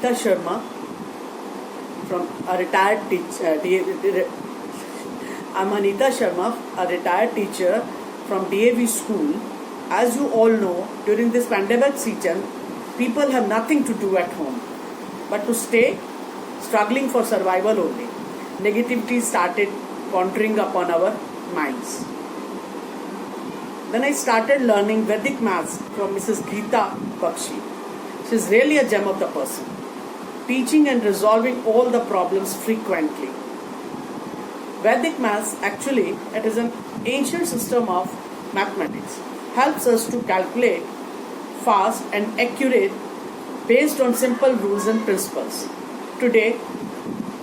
Anita Sharma, from a retired teacher. I'm Anita Sharma, a retired teacher from DAV school. As you all know, during this pandemic season, people have nothing to do at home but to stay struggling for survival only. Negativity started pondering upon our minds. Then I started learning Vedic maths from Mrs. Geeta Bakshi. She is really a gem of the person, teaching and resolving all the problems frequently. Vedic maths, actually, it is an ancient system of mathematics. Helps us to calculate fast and accurate based on simple rules and principles. Today,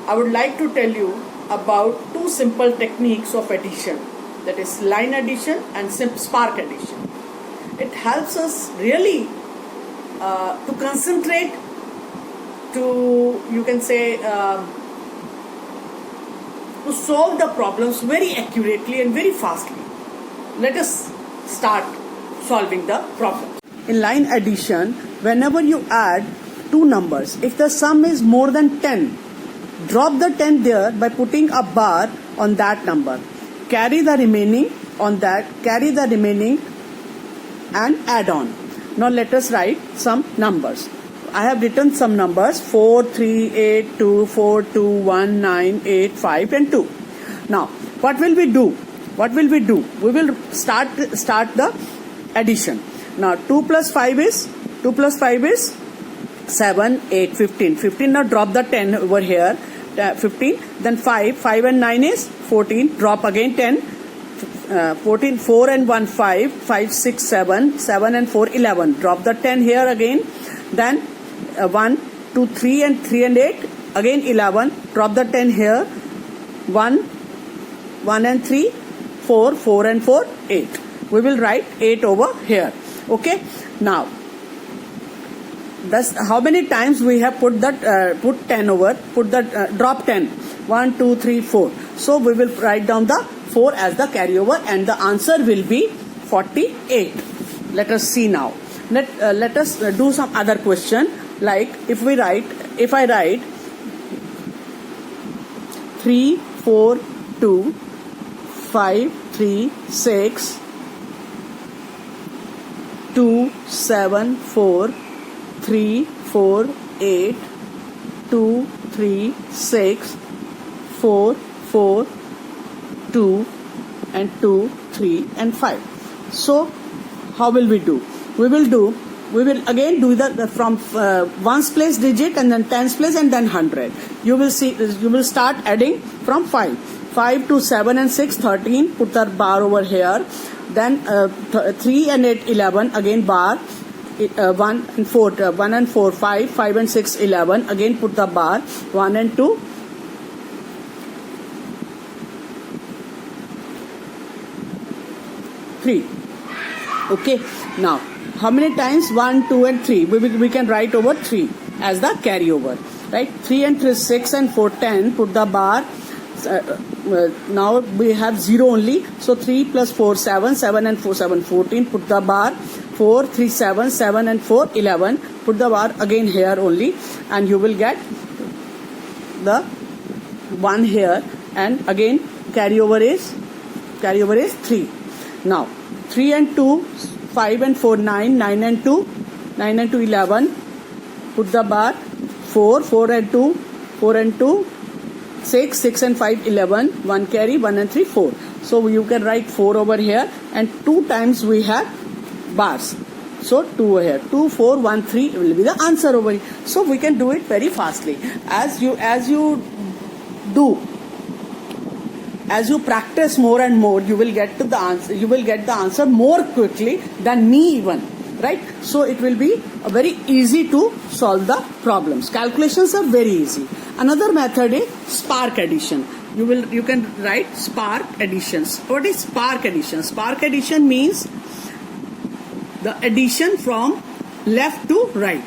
I would like to tell you about two simple techniques of addition, that is line addition and spark addition. It helps us really to concentrate, to, you can say, to solve the problems very accurately and very fastly. Let us start solving the problem. In line addition, whenever you add two numbers, if the sum is more than 10, drop the 10 there by putting a bar on that number. Carry the remaining on that, and add on. Now let us write some numbers. I have written some numbers: 4, 3, 8, 2, 4, 2, 1, 9, 8, 5 and 2. Now what will we do? We will start the addition. Now 2 plus 5 is 7, 8, 15. 15, now drop the 10 over here. 15, then 5 and 9 is 14. Drop again 10. 14, 4 and 1, 5, 5, 6, 7, 7 and 4, 11. Drop the 10 here again. Then 1, 2, 3 and 8, again 11. Drop the 10 here. 1 and 3, 4, 4 and 4, 8. We will write 8 over here. Okay. Now, that's how many times we have put 10 over, drop 10. 1, 2, 3, 4. So we will write down the 4 as the carryover, and the answer will be 48. Let us see now. Let us do some other question. Like if I write 3, 4, 2, 5, 3, 6, 2, 7, 4, 3, 4, 8, 2, 3, 6, 4, 4, 2 and 2, 3 and 5. So how will we do? We will again do the from ones place digit and then tens place and then 100. You will start adding from 5 to 7 and 6, 13. Put the bar over here. Then 3 and 8, 11. Again bar. 1 and 4, 5 and 6, 11. Again put the bar. 1 and 2. 3. Okay. Now, how many times? 1, 2 and 3. We can write over 3 as the carryover. Right? 3 and 3, 6 and 4, 10. Put the bar. Now we have 0 only. So 3 plus 4, 7. 7 and 4, 7, 14. Put the bar. 4, 3, 7. 7 and 4, 11. Put the bar again here only. And you will get the 1 here. And again carryover is 3. Now 3 and 2, 5 and 4, 9, 9 and 2, 11. Put the bar. 4 and 2, 6, 6 and 5, 11. 1 carry, 1 and 3, 4. So you can write 4 over here, and 2 times we have bars. So 2 over here. 2, 4, 1, 3 will be the answer over here. So we can do it very fastly. As you practice more and more, you will get to the answer. You will get the answer more quickly than me even. Right? So it will be very easy to solve the problems. Calculations are very easy. Another method is spark addition. You can write spark additions. What is spark addition? Spark addition means the addition from left to right.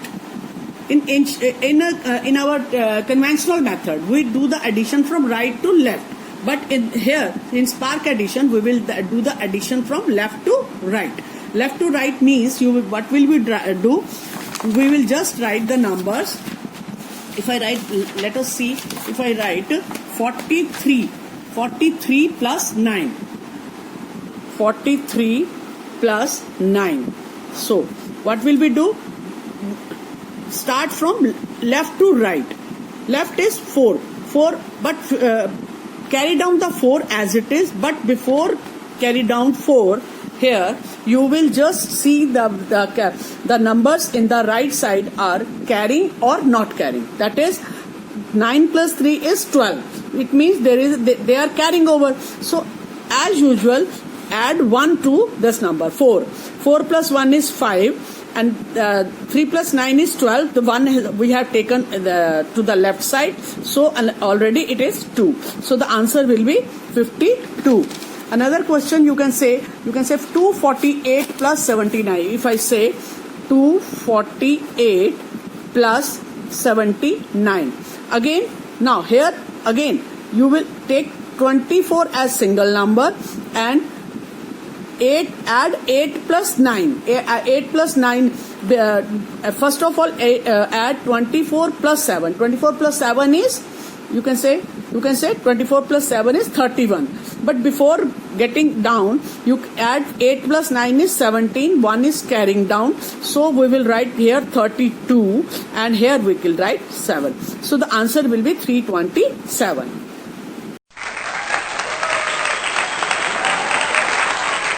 In our conventional method, we do the addition from right to left. But in spark addition, we will do the addition from left to right. Left to right means what will we do? We will just write the numbers if I write, let us see, if I write 43 plus 9, 43 plus 9. So what will we do? Start from left to right. Left is 4, but carry down the 4 as it is, but before carry down 4, here you will just see the numbers in the right side are carrying or not carrying. That is, 9 plus 3 is 12. It means they are carrying over. So as usual, add 1 to this number, 4. 4 plus 1 is 5, and 3 plus 9 is 12. The one we have taken to the left side, so already it is 2. So the answer will be 52. Another question you can say 248 plus 79. If I say 248 plus 79, again, now here again you will take 24 as single number, and add 8 plus 9. 8 plus 9, first of all, add 24 plus 7. 24 plus 7 is, you can say 24 plus 7 is 31. But before getting down, you add 8 plus 9 is 17. 1 is carrying down. So we will write here 32, and here we will write 7. So the answer will be 327.